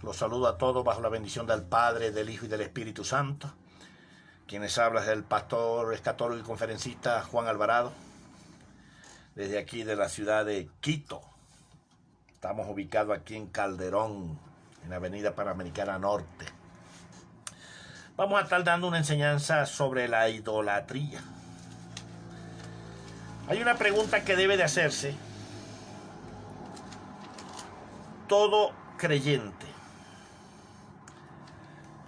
Los saludo a todos bajo la bendición del Padre, del Hijo y del Espíritu Santo. Quienes hablan es el pastor escatólogo y conferencista Juan Alvarado, desde aquí de la ciudad de Quito. Estamos ubicados aquí en Calderón, en la avenida Panamericana Norte. Vamos a estar dando una enseñanza sobre la idolatría. Hay una pregunta que debe de hacerse todo creyente.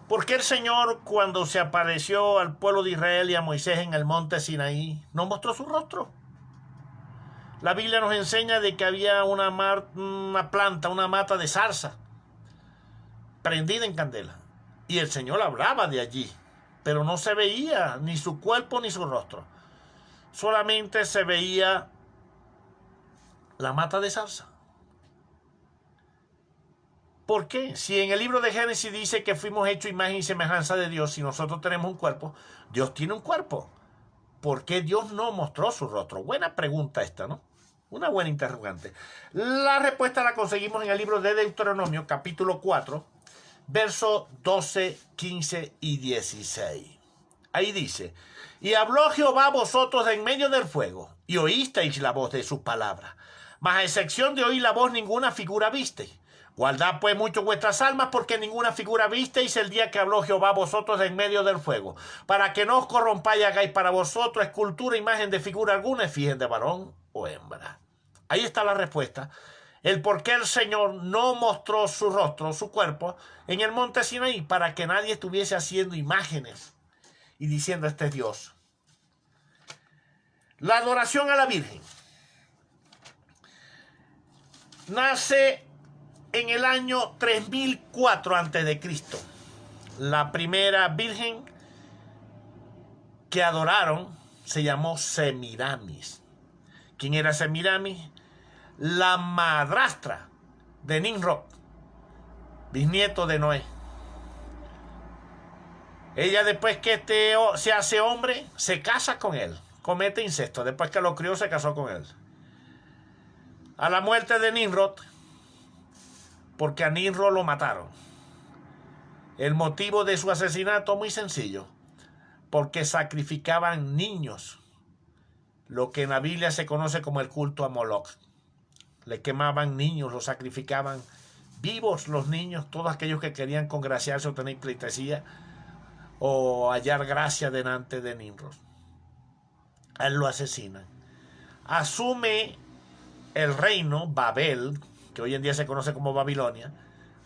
¿Por qué el Señor, cuando se apareció al pueblo de Israel y a Moisés en el monte Sinaí, no mostró su rostro? La Biblia nos enseña de que había una planta, una mata de zarza prendida en candela, y el Señor hablaba de allí, pero no se veía ni su cuerpo ni su rostro. Solamente se veía la mata de zarza. ¿Por qué? Si en el libro de Génesis dice que fuimos hechos imagen y semejanza de Dios, y nosotros tenemos un cuerpo, Dios tiene un cuerpo. ¿Por qué Dios no mostró su rostro? Buena pregunta esta, ¿no? Una buena interrogante. La respuesta la conseguimos en el libro de Deuteronomio, capítulo 4, versos 12, 15 y 16. Ahí dice: y habló Jehová a vosotros en medio del fuego, y oísteis la voz de sus palabras, mas a excepción de oír la voz ninguna figura visteis. Guardad pues mucho vuestras almas, porque ninguna figura visteis el día que habló Jehová a vosotros en medio del fuego, para que no os corrompáis y hagáis para vosotros escultura, imagen de figura alguna, efigie de varón o hembra. Ahí está la respuesta. El por qué el Señor no mostró su rostro, su cuerpo, en el monte Sinaí, para que nadie estuviese haciendo imágenes y diciendo: este es Dios. La adoración a la Virgen nace en el año 3004 a.C. La primera virgen que adoraron se llamó Semiramis. ¿Quién era Semiramis? La madrastra de Nimrod, bisnieto de Noé. Ella, después que se hace hombre, se casa con él, comete incesto. Después que lo crió, se casó con él. A la muerte de Nimrod, porque a Nimrod lo mataron. El motivo de su asesinato muy sencillo: porque sacrificaban niños, lo que en la Biblia se conoce como el culto a Moloch. Le quemaban niños, los sacrificaban vivos los niños, todos aquellos que querían congraciarse o tener pleitesía o hallar gracia delante de Nimrod. A él lo asesinan. Asume el reino Babel, que hoy en día se conoce como Babilonia.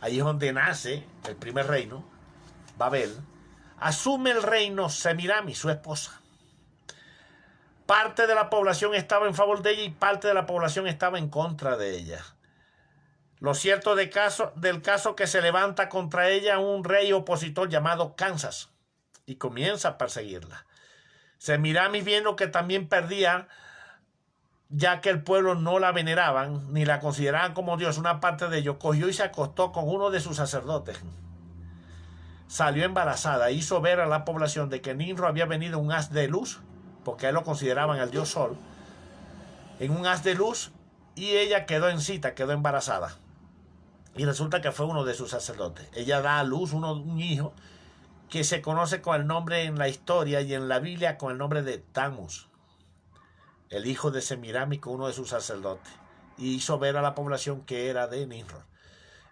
Ahí es donde nace el primer reino, Babel. Asume el reino Semiramis, su esposa. Parte de la población estaba en favor de ella y parte de la población estaba en contra de ella. Lo cierto del caso que se levanta contra ella un rey opositor llamado Kansas y comienza a perseguirla. Semiramis, viendo que también perdía, ya que el pueblo no la veneraban ni la consideraban como Dios, una parte de ellos, cogió y se acostó con uno de sus sacerdotes. Salió embarazada, hizo ver a la población de que Nimrod había venido un haz de luz, porque a él lo consideraban el dios sol, en un haz de luz, y ella quedó encita, quedó embarazada. Y resulta que fue uno de sus sacerdotes. Ella da a luz un hijo que se conoce con el nombre en la historia y en la Biblia con el nombre de Tammuz, el hijo de Semiramis, uno de sus sacerdotes, y hizo ver a la población que era de Nimrod.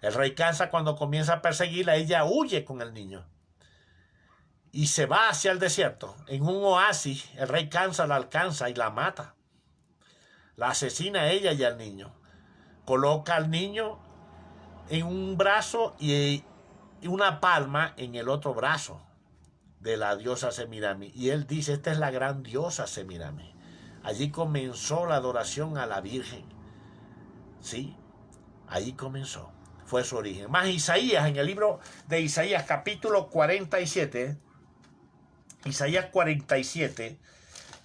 El rey Kansas, cuando comienza a perseguirla, ella huye con el niño y se va hacia el desierto. En un oasis, el rey Kansas la alcanza y la mata. La asesina a ella y al niño. Coloca al niño en un brazo y una palma en el otro brazo de la diosa Semiramis. Y él dice: esta es la gran diosa Semiramis. Allí comenzó la adoración a la Virgen. Sí, allí comenzó. Fue su origen. Más Isaías, en el libro de Isaías, capítulo 47, Isaías 47,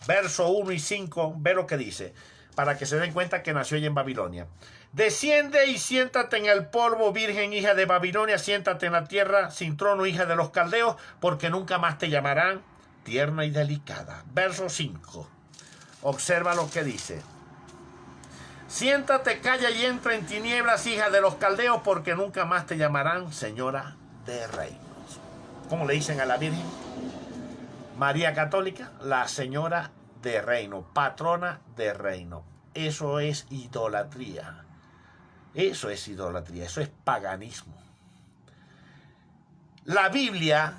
verso 1 y 5, ve lo que dice, para que se den cuenta que nació ella en Babilonia. Desciende y siéntate en el polvo, virgen hija de Babilonia, siéntate en la tierra sin trono, hija de los caldeos, porque nunca más te llamarán tierna y delicada. Verso 5. Observa lo que dice: Siéntate, calla y entra en tinieblas, hija de los caldeos, porque nunca más te llamarán señora de reinos. ¿Cómo le dicen a la Virgen? María Católica, la señora de reino, patrona de reino. Eso es idolatría. Eso es idolatría, eso es paganismo. La Biblia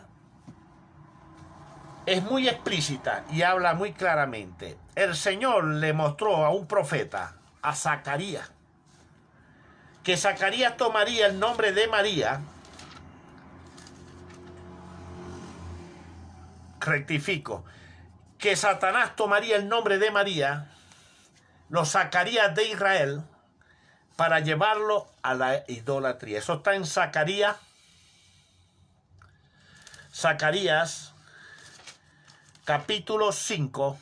es muy explícita y habla muy claramente. El Señor le mostró a un profeta, a Zacarías, que Zacarías tomaría el nombre de María, rectifico, que Satanás tomaría el nombre de María, lo sacaría de Israel para llevarlo a la idolatría. Eso está en Zacarías capítulo 5,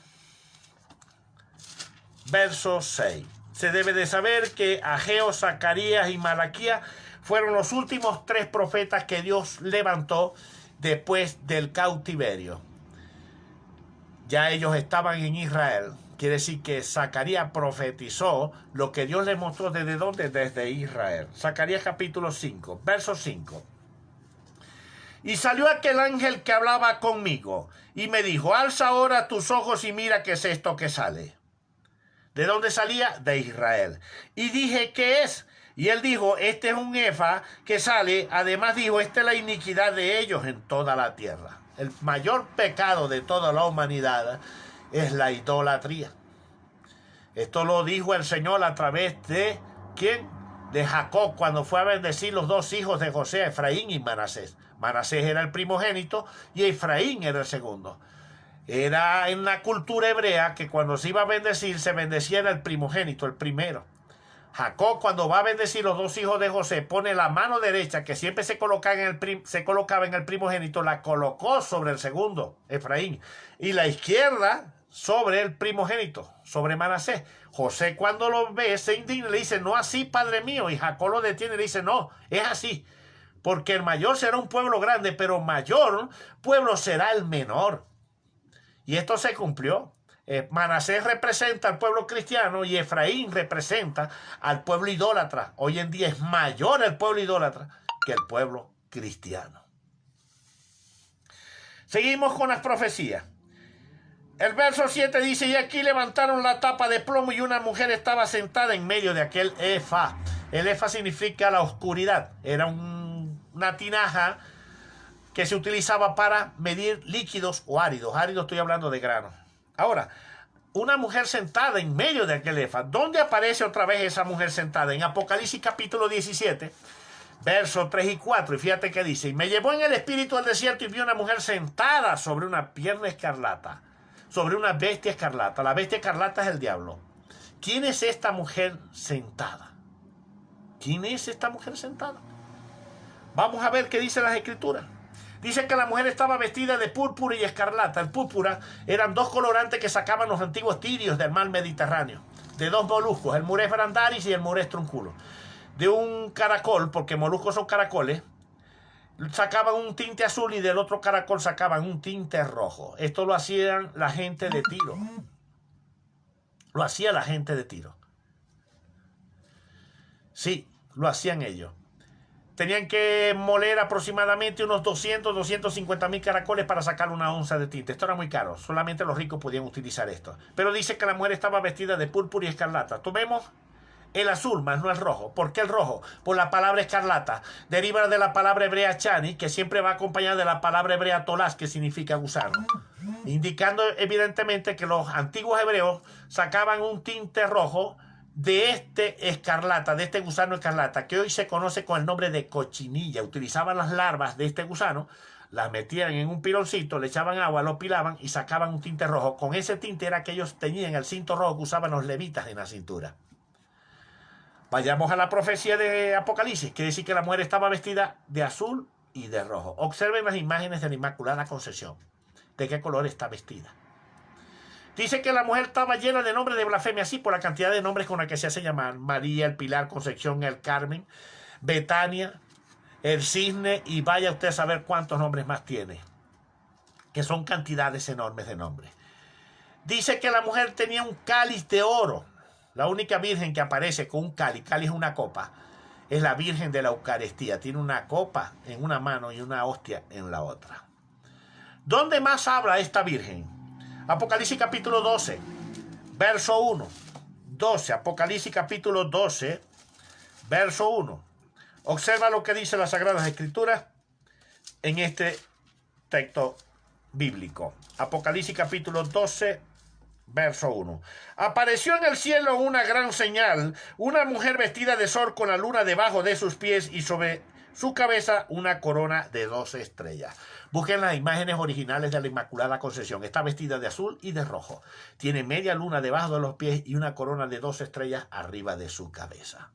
verso 6. Se debe de saber que Ageo, Zacarías y Malaquías fueron los últimos 3 profetas que Dios levantó después del cautiverio. Ya ellos estaban en Israel. Quiere decir que Zacarías profetizó lo que Dios le mostró. ¿Desde dónde? Desde Israel. Zacarías capítulo 5, verso 5. Y salió aquel ángel que hablaba conmigo y me dijo: alza ahora tus ojos y mira qué es esto que sale. ¿De dónde salía? De Israel. Y dije: ¿qué es? Y él dijo: este es un efa que sale. Además dijo: esta es la iniquidad de ellos en toda la tierra. El mayor pecado de toda la humanidad es la idolatría. Esto lo dijo el Señor a través de ¿quién? De Jacob, cuando fue a bendecir los 2 hijos de José, Efraín y Manasés. Manasés era el primogénito y Efraín era el segundo. Era en la cultura hebrea que cuando se iba a bendecir, se bendecía el primogénito, el primero. Jacob, cuando va a bendecir los 2 hijos de José, pone la mano derecha, que siempre se colocaba en el primogénito, la colocó sobre el segundo, Efraín, y la izquierda sobre el primogénito, sobre Manasés. José, cuando lo ve, se indigna y le dice: no así, padre mío. Y Jacob lo detiene y le dice: no, es así. Porque el mayor será un pueblo grande, pero mayor pueblo será el menor. Y esto se cumplió. Manasés representa al pueblo cristiano y Efraín representa al pueblo idólatra. Hoy en día es mayor el pueblo idólatra que el pueblo cristiano. Seguimos con las profecías. El verso 7 dice: y aquí levantaron la tapa de plomo y una mujer estaba sentada en medio de aquel efa. El efa significa la oscuridad. Era una tinaja que se utilizaba para medir líquidos o áridos. Áridos, estoy hablando de grano. Ahora, una mujer sentada en medio de aquel efa. ¿Dónde aparece otra vez esa mujer sentada? En Apocalipsis capítulo 17, versos 3 y 4. Y fíjate que dice: y me llevó en el espíritu al desierto y vi una mujer sentada sobre una pierna escarlata, sobre una bestia escarlata. La bestia escarlata es el diablo. ¿Quién es esta mujer sentada? ¿Quién es esta mujer sentada? Vamos a ver qué dicen las escrituras. Dice que la mujer estaba vestida de púrpura y escarlata. El púrpura eran 2 colorantes que sacaban los antiguos tirios del mar Mediterráneo, de 2 moluscos, el Murés brandaris y el Murés trunculo. De un caracol, porque moluscos son caracoles, sacaban un tinte azul y del otro caracol sacaban un tinte rojo. Esto lo hacían la gente de Tiro. Lo hacía la gente de Tiro. Sí, lo hacían ellos. Tenían que moler aproximadamente unos 250.000 caracoles para sacar una onza de tinta. Esto era muy caro. Solamente los ricos podían utilizar esto. Pero dice que la mujer estaba vestida de púrpura y escarlata. Tomemos el azul, más no el rojo. ¿Por qué el rojo? Por la palabra escarlata. Deriva de la palabra hebrea chani, que siempre va acompañada de la palabra hebrea tolás, que significa gusano. Indicando evidentemente que los antiguos hebreos sacaban un tinte rojo de este escarlata, de este gusano escarlata, que hoy se conoce con el nombre de cochinilla. Utilizaban las larvas de este gusano, las metían en un piloncito, le echaban agua, lo pilaban y sacaban un tinte rojo. Con ese tinte era que ellos tenían el cinto rojo que usaban los levitas en la cintura. Vayamos a la profecía de Apocalipsis. Quiere decir que la mujer estaba vestida de azul y de rojo. Observen las imágenes de la Inmaculada Concepción. ¿De qué color está vestida? Dice que la mujer estaba llena de nombres de blasfemia, así por la cantidad de nombres con la que se hace llamar: María, el Pilar, Concepción, el Carmen, Betania, el Cisne, y vaya usted a saber cuántos nombres más tiene, que son cantidades enormes de nombres. Dice que la mujer tenía un cáliz de oro. La única virgen que aparece con un cáliz es una copa, es la Virgen de la Eucaristía. Tiene una copa en una mano y una hostia en la otra. ¿Dónde más habla esta virgen? Apocalipsis capítulo 12, verso 1. 12, Apocalipsis capítulo 12, verso 1. Observa lo que dice las Sagradas Escrituras en este texto bíblico. Apocalipsis capítulo 12, verso 1. Apareció en el cielo una gran señal, una mujer vestida de sol con la luna debajo de sus pies y sobre su cabeza una corona de 12 estrellas. Busquen las imágenes originales de la Inmaculada Concepción. Está vestida de azul y de rojo. Tiene media luna debajo de los pies y una corona de 12 estrellas arriba de su cabeza.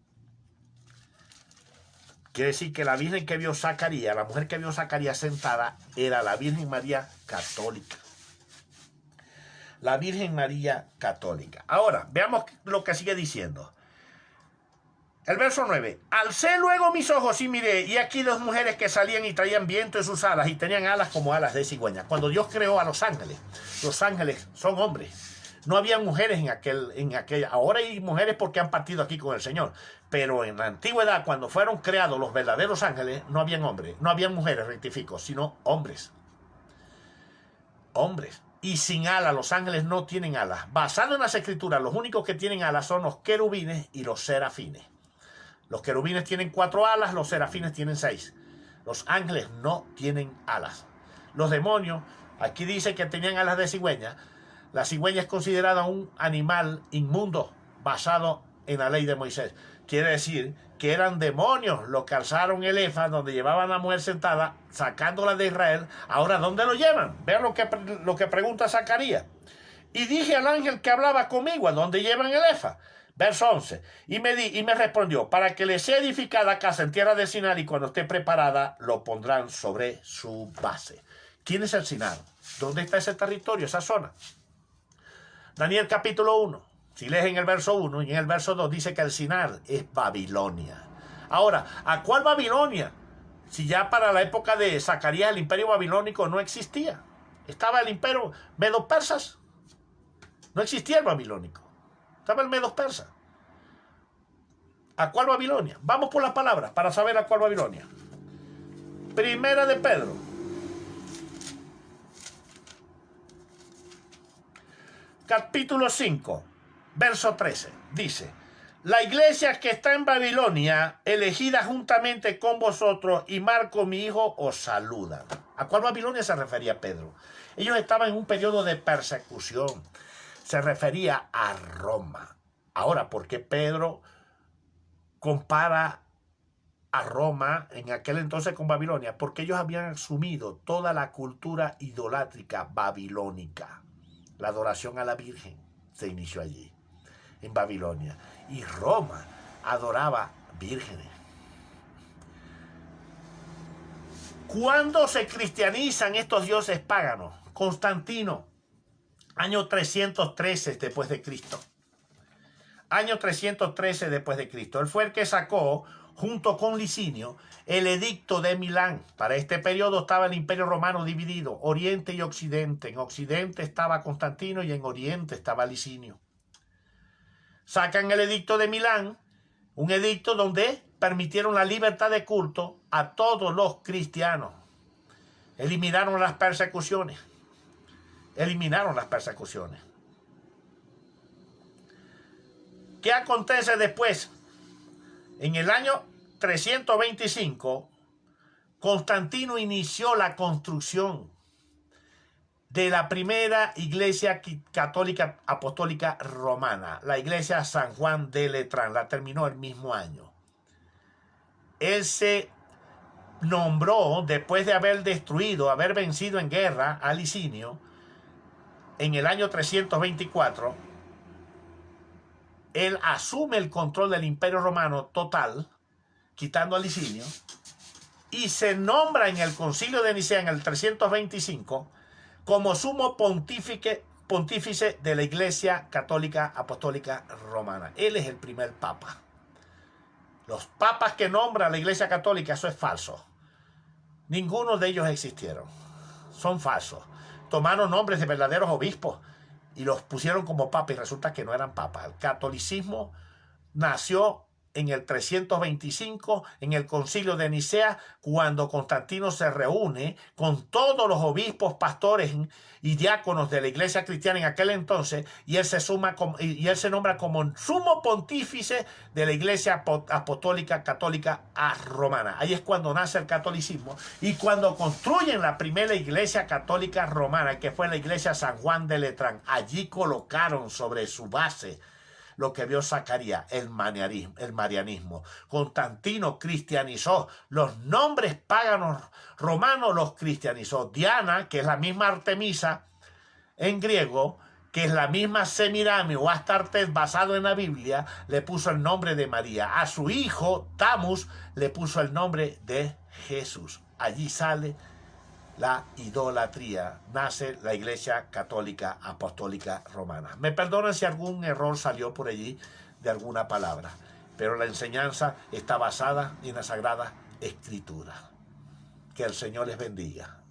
Quiere decir que la Virgen que vio Zacarías, la mujer que vio Zacarías sentada, era la Virgen María católica. La Virgen María católica. Ahora, veamos lo que sigue diciendo. El verso 9. Alcé luego mis ojos y miré, y aquí dos mujeres que salían y traían viento en sus alas, y tenían alas como alas de cigüeña. Cuando Dios creó a los ángeles son hombres. No había mujeres en aquella. Ahora hay mujeres porque han partido aquí con el Señor. Pero en la antigüedad, cuando fueron creados los verdaderos ángeles, no habían hombres, no habían mujeres, rectifico, sino hombres. Hombres. Y sin alas, los ángeles no tienen alas. Basado en las Escrituras, los únicos que tienen alas son los querubines y los serafines. Los querubines tienen 4 alas, los serafines tienen 6. Los ángeles no tienen alas. Los demonios, aquí dice que tenían alas de cigüeña. La cigüeña es considerada un animal inmundo basado en la ley de Moisés. Quiere decir que eran demonios los que alzaron el efa donde llevaban a la mujer sentada, sacándola de Israel. Ahora, ¿dónde lo llevan? Vean lo que pregunta Zacarías. Y dije al ángel que hablaba conmigo, ¿a dónde llevan el efa? Verso 11. Y me respondió, para que le sea edificada casa en tierra de Sinar, y cuando esté preparada, lo pondrán sobre su base. ¿Quién es el Sinar? ¿Dónde está ese territorio, esa zona? Daniel capítulo 1. Si lees en el verso 1 y en el verso 2 dice que el Sinar es Babilonia. Ahora, ¿a cuál Babilonia? Si ya para la época de Zacarías el imperio babilónico no existía. Estaba el imperio medo-persas. No existía el babilónico. Estaba el medo-persa. ¿A cuál Babilonia? Vamos por las palabras para saber a cuál Babilonia. Primera de Pedro. Capítulo 5, verso 13. Dice, la iglesia que está en Babilonia, elegida juntamente con vosotros, y Marco, mi hijo, os saludan. ¿A cuál Babilonia se refería Pedro? Ellos estaban en un periodo de persecución. Se refería a Roma. Ahora, ¿por qué Pedro compara a Roma en aquel entonces con Babilonia? Porque ellos habían asumido toda la cultura idolátrica babilónica. La adoración a la Virgen se inició allí, en Babilonia. Y Roma adoraba vírgenes. ¿Cuándo se cristianizan estos dioses paganos? Constantino, año 313 después de Cristo. Año 313 después de Cristo. Él fue el que sacó, junto con Licinio, el edicto de Milán. Para este periodo estaba el Imperio Romano dividido, Oriente y Occidente. En Occidente estaba Constantino y en Oriente estaba Licinio. Sacan el edicto de Milán, un edicto donde permitieron la libertad de culto a todos los cristianos. Eliminaron las persecuciones. ¿Qué acontece después? En el año 325, Constantino inició la construcción de la primera iglesia católica apostólica romana, la iglesia San Juan de Letrán. La terminó el mismo año. Él se nombró, después de haber vencido en guerra a Licinio, en el año 324, él asume el control del Imperio Romano total, quitando a Licinio, y se nombra en el Concilio de Nicea en el 325 como sumo pontífice de la Iglesia Católica Apostólica Romana. Él es el primer papa. Los papas que nombra la Iglesia Católica, eso es falso. Ninguno de ellos existieron. Son falsos. Tomaron nombres de verdaderos obispos, y los pusieron como papas y resulta que no eran papas. El catolicismo nació en el 325, en el concilio de Nicea, cuando Constantino se reúne con todos los obispos, pastores y diáconos de la iglesia cristiana en aquel entonces, y él se nombra como sumo pontífice de la iglesia apostólica católica romana. Ahí es cuando nace el catolicismo, y cuando construyen la primera iglesia católica romana, que fue la iglesia San Juan de Letrán, allí colocaron sobre su base lo que vio Zacarías, el marianismo. Constantino cristianizó los nombres paganos romanos, los cristianizó. Diana, que es la misma Artemisa en griego, que es la misma Semiramis o Astartes basado en la Biblia, le puso el nombre de María. A su hijo, Tamus, le puso el nombre de Jesús. Allí sale la idolatría, nace la Iglesia Católica Apostólica Romana. Me perdonan si algún error salió por allí de alguna palabra, pero la enseñanza está basada en la Sagrada Escritura. Que el Señor les bendiga.